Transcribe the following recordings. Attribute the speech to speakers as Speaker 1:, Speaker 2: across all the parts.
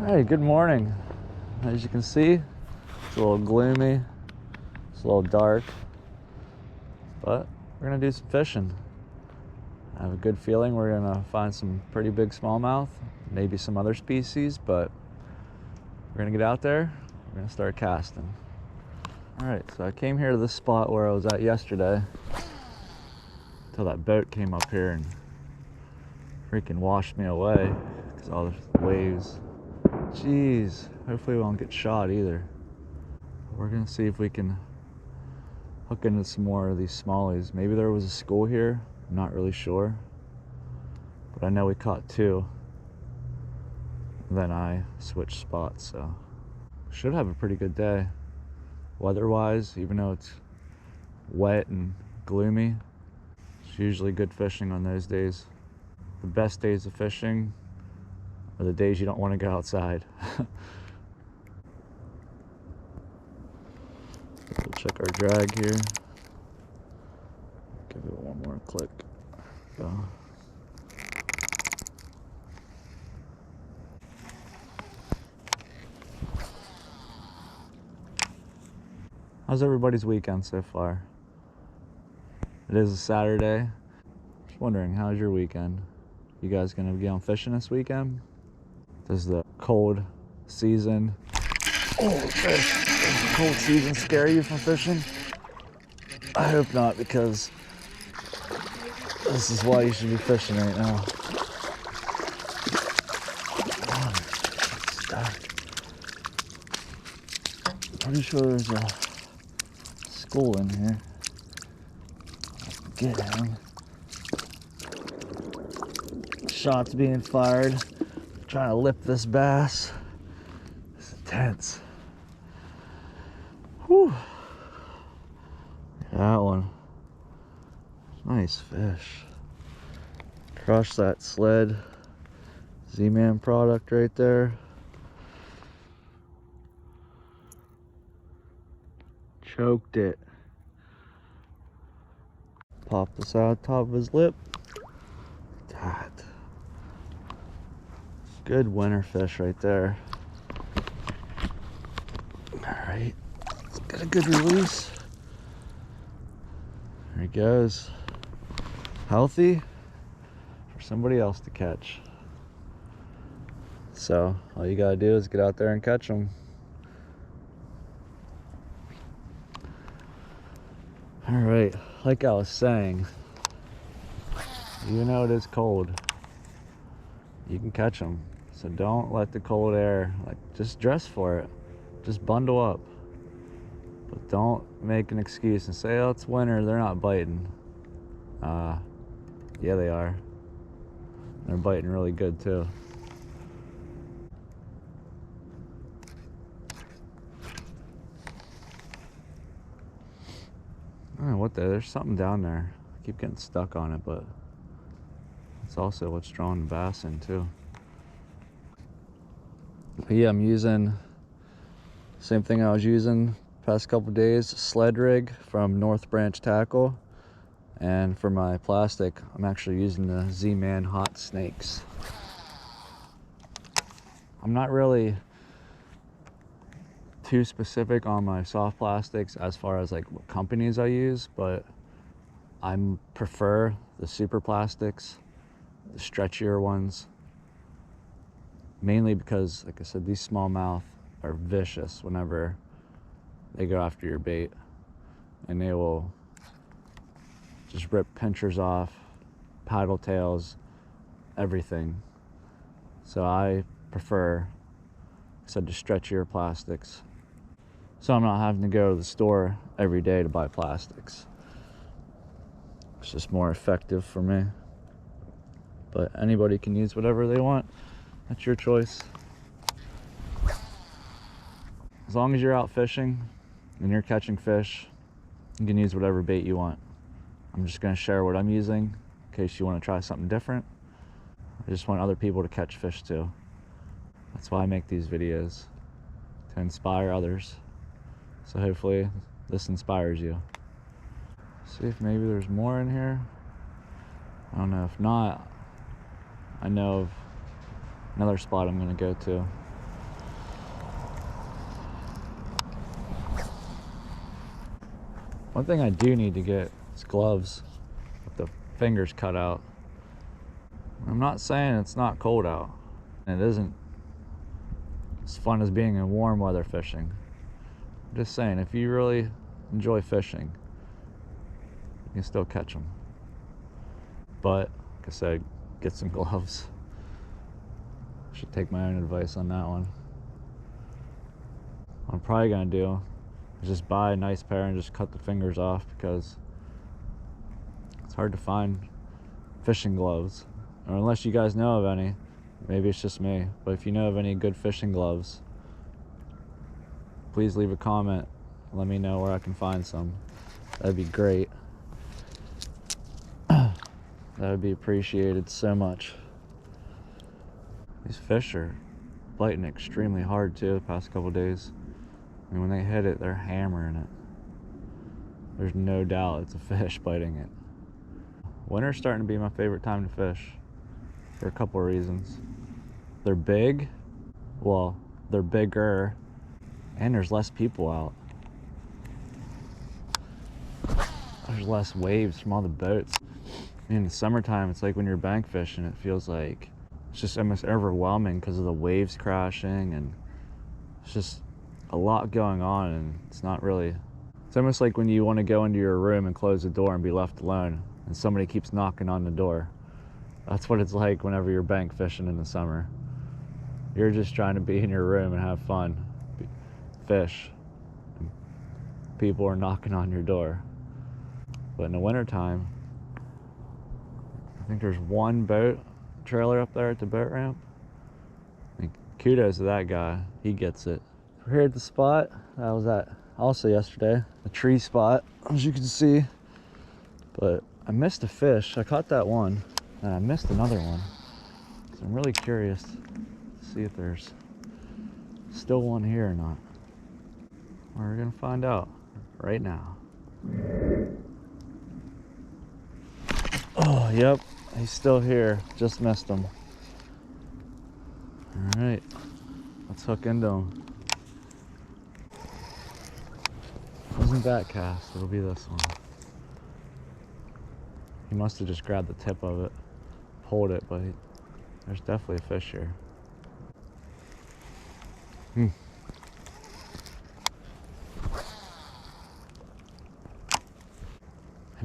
Speaker 1: Hey, good morning. As you can see, it's a little gloomy, it's a little dark, but we're gonna do some fishing. I have a good feeling we're gonna find some pretty big smallmouth, maybe some other species, but we're gonna get out there, we're gonna start casting. All right, so I came here to this spot where I was at yesterday until that boat came up here and freaking washed me away because all the waves. Jeez, hopefully we won't get shot either. We're gonna see if we can hook into some more of these smallies. Maybe there was a school here, I'm not really sure. But I know we caught two. Then I switched spots, so should have a pretty good day. Weather-wise, even though it's wet and gloomy, it's usually good fishing on those days. The best days of fishing are the days you don't want to go outside. We'll check our drag here. Give it one more click. Go. How's everybody's weekend so far? It is a Saturday. Just wondering, how's your weekend? You guys gonna be on fishing this weekend? Does the cold season, does the cold season scare you from fishing? I hope not, because this is why you should be fishing right now. It's dark. Pretty sure there's a school in here. Get him. Shots being fired. Trying to lip this bass. It's intense. Whew. That one. Nice fish. Crushed that sled. Z-Man product right there. Choked it. Popped this out top of his lip. That. Good winter fish right there. Alright, let's get a good release. There he goes. Healthy for somebody else to catch. So all you gotta do is get out there and catch them. Alright, like I was saying, even though it is cold, you can catch them. So don't let the cold air, just dress for it. Just bundle up. But don't make an excuse and say, oh, it's winter, they're not biting. Yeah, they are. They're biting really good too. I don't know what there's something down there. I keep getting stuck on it, but it's also what's drawing the bass in too. But yeah, I'm using the same thing I was using past couple days, sled rig from North Branch Tackle. And for my plastic, I'm actually using the Z-Man Hot Snakes. I'm not really too specific on my soft plastics as far as like what companies I use, but I prefer the super plastics, the stretchier ones, mainly because, like I said, these smallmouth are vicious whenever they go after your bait, and they will just rip pinchers off, paddle tails, everything. So I prefer, like I said, the stretchier plastics. So I'm not having to go to the store every day to buy plastics. It's just more effective for me. But anybody can use whatever they want. That's your choice. As long as you're out fishing and you're catching fish, you can use whatever bait you want. I'm just gonna share what I'm using in case you want to try something different. I just want other people to catch fish too. That's why I make these videos, to inspire others. So hopefully this inspires you. See if maybe there's more in here. I don't know. If not, I know of another spot I'm gonna go to. One thing I do need to get is gloves with the fingers cut out. I'm not saying it's not cold out. It isn't as fun as being in warm weather fishing. I'm just saying, if you really enjoy fishing, you can still catch them. But, like I said, get some gloves. Should take my own advice on that one. What I'm probably gonna do is just buy a nice pair and just cut the fingers off, because it's hard to find fishing gloves. Or unless you guys know of any, maybe it's just me, but if you know of any good fishing gloves, please leave a comment. Let me know where I can find some. That'd be great. That would be appreciated so much. These fish are biting extremely hard too the past couple days. I mean, when they hit it, they're hammering it. There's no doubt it's a fish biting it. Winter's starting to be my favorite time to fish for a couple of reasons. They're big, well, they're bigger, and there's less people out. There's less waves from all the boats. In the summertime, it's like when you're bank fishing, it feels like it's just almost overwhelming because of the waves crashing, and it's just a lot going on, and it's not really, it's almost like when you want to go into your room and close the door and be left alone, and somebody keeps knocking on the door. That's what it's like whenever you're bank fishing in the summer. You're just trying to be in your room and have fun, fish. And people are knocking on your door. But in the wintertime, I think there's one boat trailer up there at the boat ramp. And kudos to that guy, he gets it. We're here at the spot I was at also yesterday, a tree spot, as you can see. But I missed a fish. I caught that one, and I missed another one. So I'm really curious to see if there's still one here or not. We're gonna find out right now. Oh, yep, he's still here. Just missed him. All right, let's hook into him. Wasn't that cast, it'll be this one. He must have just grabbed the tip of it, pulled it, but there's definitely a fish here. Maybe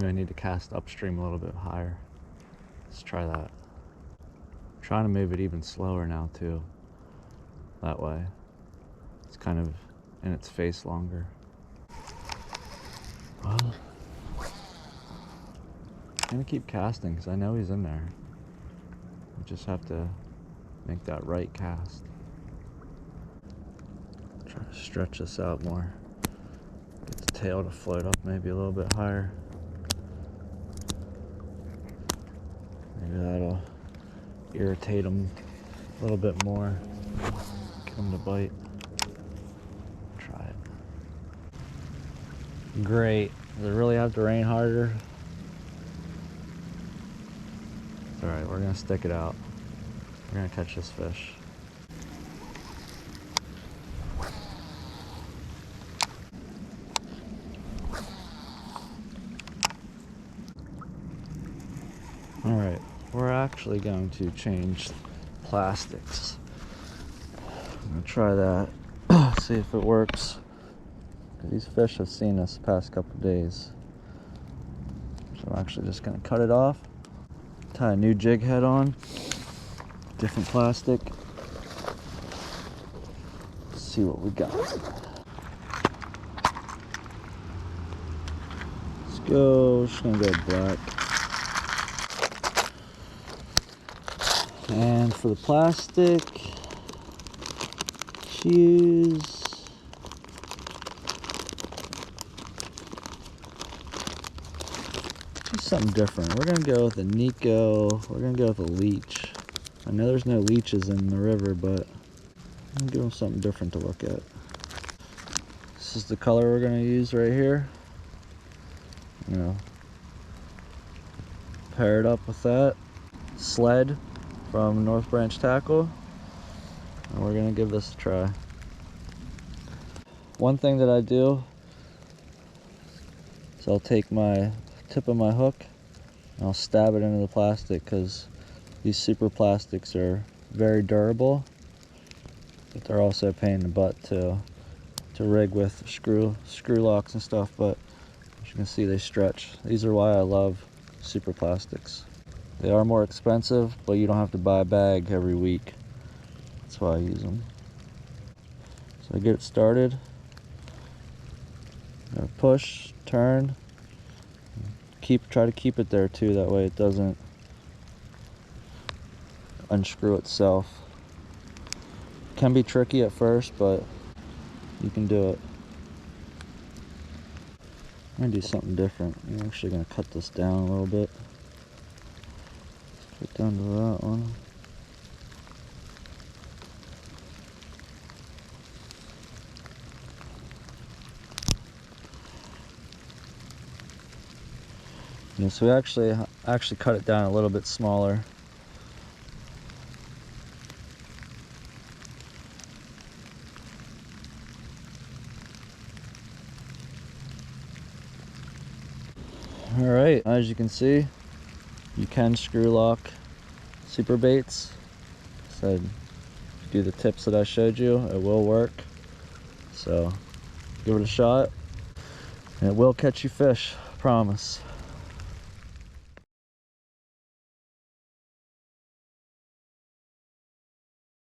Speaker 1: I need to cast upstream a little bit higher. Let's try that. I'm trying to move it even slower now too. That way, it's kind of in its face longer. Well, I'm gonna keep casting because I know he's in there. I just have to make that right cast. Try to stretch this out more. Get the tail to float up maybe a little bit higher. Maybe that'll irritate him a little bit more. Get him to bite. Try it. Great. Does it really have to rain harder? It's alright, we're gonna stick it out. We're gonna catch this fish. Alright, we're actually going to change plastics. I'm gonna try that, see if it works. These fish have seen us the past couple of days. So I'm actually just gonna cut it off. Tie a new jig head on, different plastic. Let's see what we got. Let's go, just gonna go black. And for the plastic, choose something different. We're gonna go with a Nico. We're gonna go with a leech. I know there's no leeches in the river, but I'm gonna give them something different to look at. This is the color we're gonna use right here. You know, pair it up with that sled from North Branch Tackle, and we're gonna give this a try. One thing that I do So I'll take my tip of my hook and I'll stab it into the plastic, because these super plastics are very durable, but they're also a pain in the butt to rig with screw locks and stuff. But as you can see, they stretch. These are why I love super plastics. They are more expensive, but you don't have to buy a bag every week. That's why I use them. So I get it started. Gotta push, turn, try to keep it there too, that way it doesn't unscrew itself. Can be tricky at first, but you can do it. I'm gonna do something different. I'm actually gonna cut this down a little bit. Straight down to that one. Yeah, so we actually cut it down a little bit smaller. All right, as you can see, you can screw lock super baits. So if you do the tips that I showed you, it will work. So give it a shot, and it will catch you fish, promise.